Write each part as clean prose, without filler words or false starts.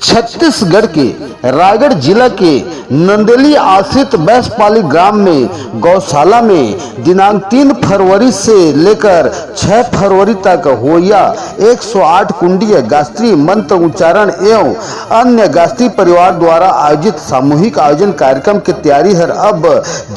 छत्तीसगढ़ के रायगढ़ जिला के नंदेली आश्रित बैसपाली ग्राम में गौशाला में दिनांक 3 फरवरी से लेकर 6 फरवरी तक होया 108 कुंडीय गायत्री मंत्र उच्चारण एवं अन्य गायत्री परिवार द्वारा आयोजित सामूहिक आयोजन कार्यक्रम की तैयारी है। अब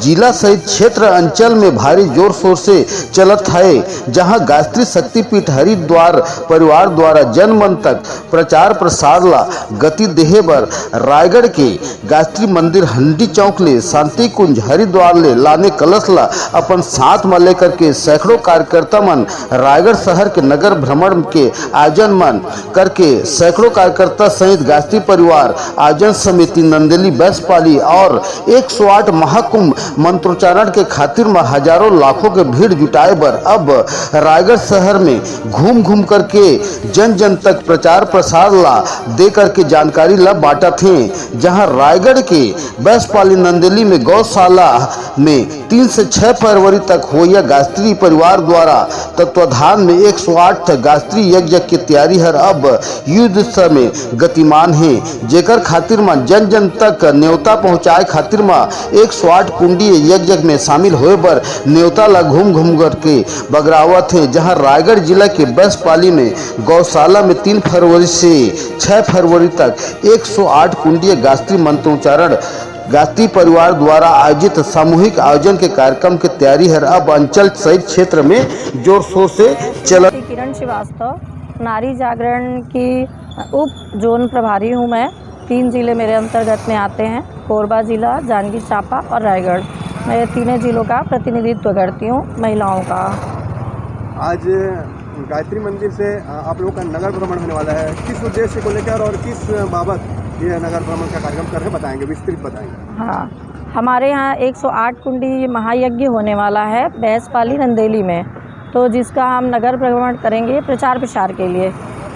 जिला सहित क्षेत्र अंचल में भारी जोर शोर से चलत है, जहां गायत्री शक्तिपीठ हरिद्वार परिवार द्वारा जन मन तक प्रचार प्रसार ला गति देहे बर रायगढ़ के गायत्री मंदिर हंडी चौक ले शांति कुंज हरिद्वार ले लाने कलश ला अपन साथ में लेकर के सैकड़ों कार्यकर्ता मन रायगढ़ शहर के नगर भ्रमण के आयोजन मन करके सैकड़ों कार्यकर्ता सहित गायत्री परिवार आयोजन समिति नंदेली बैसपाली और 108 महाकुंभ मंत्रोच्चारण के खातिर में हजारों लाखों के भीड़ जुटाए बर अब रायगढ़ शहर में घूम घूम करके जन जन तक प्रचार प्रसार ला दे करके जानकारी ला बांटा थे। जहां रायगढ़ के बैसपाली नंदेली में गौशाला में 3 से 6 फरवरी तक होया गायत्री परिवार द्वारा तत्वाधान में 108 गायत्री यज्ञ की तैयारी है अब युद्ध समय गतिमान है, जेकर खातिर में जन जन तक न्योता पहुंचाए खातिर में 108 कुंडीय यज्ञ में शामिल होए बर न्योता ला घूम घूम करके बगरावत है। जहां रायगढ़ जिला के बैसपाली में गौशाला में 3 फरवरी से 6 फरवरी तक 108 कुंडीय गायत्री मंत्रोच्चारण गायत्री परिवार द्वारा आयोजित सामूहिक आयोजन के कार्यक्रम की तैयारी है अब अंचल सहित क्षेत्र में जोर शोर से चल। किरण श्रीवास्तव, नारी जागरण की उप जोन प्रभारी हूँ मैं। 3 जिले मेरे अंतर्गत में आते हैं, कोरबा जिला, जांजगीर चांपा और रायगढ़। मैं तीनों जिलों का प्रतिनिधित्व करती हूँ महिलाओं का। आज गायत्री मंदिर से आप लोगों का नगर भ्रमण होने वाला है, किस उद्देश्य को लेकर और किस बाबत ये नगर भ्रमण का कार्यक्रम कर रहे हैं, बताएंगे, विस्तृत बताएंगे। हाँ, हमारे यहाँ 108 कुंडी महायज्ञ होने वाला है बैसपाली नंदेली में, तो जिसका हम नगर भ्रमण करेंगे प्रचार प्रसार के लिए।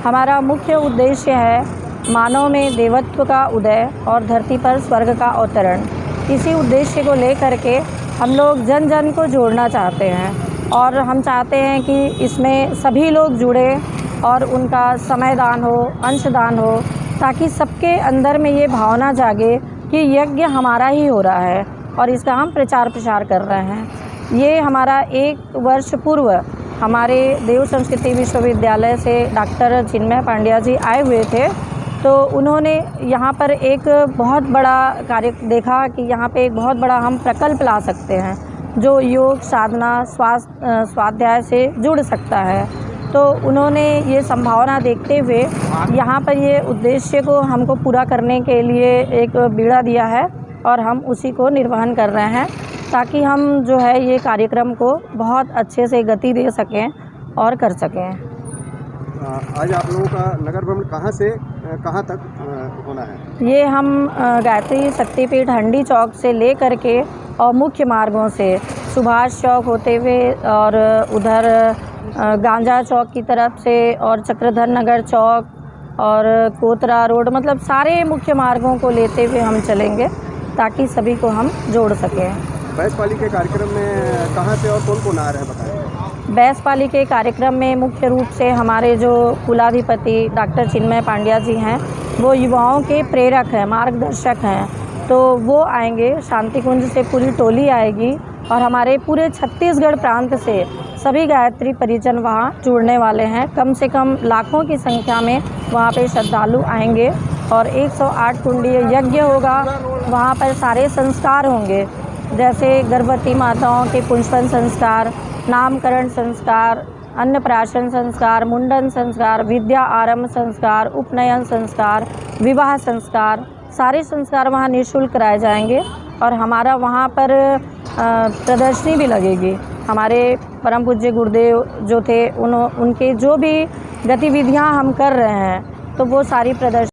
हमारा मुख्य उद्देश्य है मानव में देवत्व का उदय और धरती पर स्वर्ग का अवतरण। इसी उद्देश्य को लेकर के हम लोग जन जन को जोड़ना चाहते हैं और हम चाहते हैं कि इसमें सभी लोग जुड़े और उनका समय दान हो, अंशदान हो, ताकि सबके अंदर में ये भावना जागे कि यज्ञ हमारा ही हो रहा है और इसका हम प्रचार प्रसार कर रहे हैं। ये हमारा 1 वर्ष पूर्व हमारे देव संस्कृति विश्वविद्यालय से डॉक्टर चिन्मय पांड्या जी आए हुए थे, तो उन्होंने यहाँ पर एक बहुत बड़ा कार्य देखा कि यहाँ पे एक बहुत बड़ा हम प्रकल्प ला सकते हैं जो योग, साधना, स्वाध्याय से जुड़ सकता है। तो उन्होंने ये संभावना देखते हुए यहाँ पर ये उद्देश्य को हमको पूरा करने के लिए एक बीड़ा दिया है और हम उसी को निर्वहन कर रहे हैं, ताकि हम जो है ये कार्यक्रम को बहुत अच्छे से गति दे सकें और कर सकें। आज आप लोगों का नगर भ्रमण कहाँ से कहाँ तक होना है? ये हम गायत्री शक्तिपीठ हंडी चौक से ले करके और मुख्य मार्गों से सुभाष चौक होते हुए और उधर गांजा चौक की तरफ से और चक्रधर नगर चौक और कोतरा रोड, मतलब सारे मुख्य मार्गों को लेते हुए हम चलेंगे ताकि सभी को हम जोड़ सकें। बैसपाली के कार्यक्रम में कहाँ से और कौन कौन आ रहे हैं, बताएं। बैसपाली के कार्यक्रम में मुख्य रूप से हमारे जो कुलाधिपति डॉक्टर चिन्मय पांड्या जी हैं, वो युवाओं के प्रेरक हैं, मार्गदर्शक हैं, तो वो आएंगे। शांति कुंज से पूरी टोली आएगी और हमारे पूरे छत्तीसगढ़ प्रांत से सभी गायत्री परिजन वहाँ जुड़ने वाले हैं। कम से कम लाखों की संख्या में वहाँ पे श्रद्धालु आएंगे और 108 कुंडीय यज्ञ होगा। वहाँ पर सारे संस्कार होंगे, जैसे गर्भवती माताओं के पुंजन संस्कार, नामकरण संस्कार, अन्नप्राशन संस्कार, मुंडन संस्कार, विद्या आरंभ संस्कार, उपनयन संस्कार, विवाह संस्कार, सारे संस्कार वहाँ निःशुल्क कराए जाएंगे। और हमारा वहाँ पर प्रदर्शनी भी लगेगी। हमारे परम पूज्य गुरुदेव जो थे उनके जो भी गतिविधियाँ हम कर रहे हैं, तो वो सारी प्रदर्शनी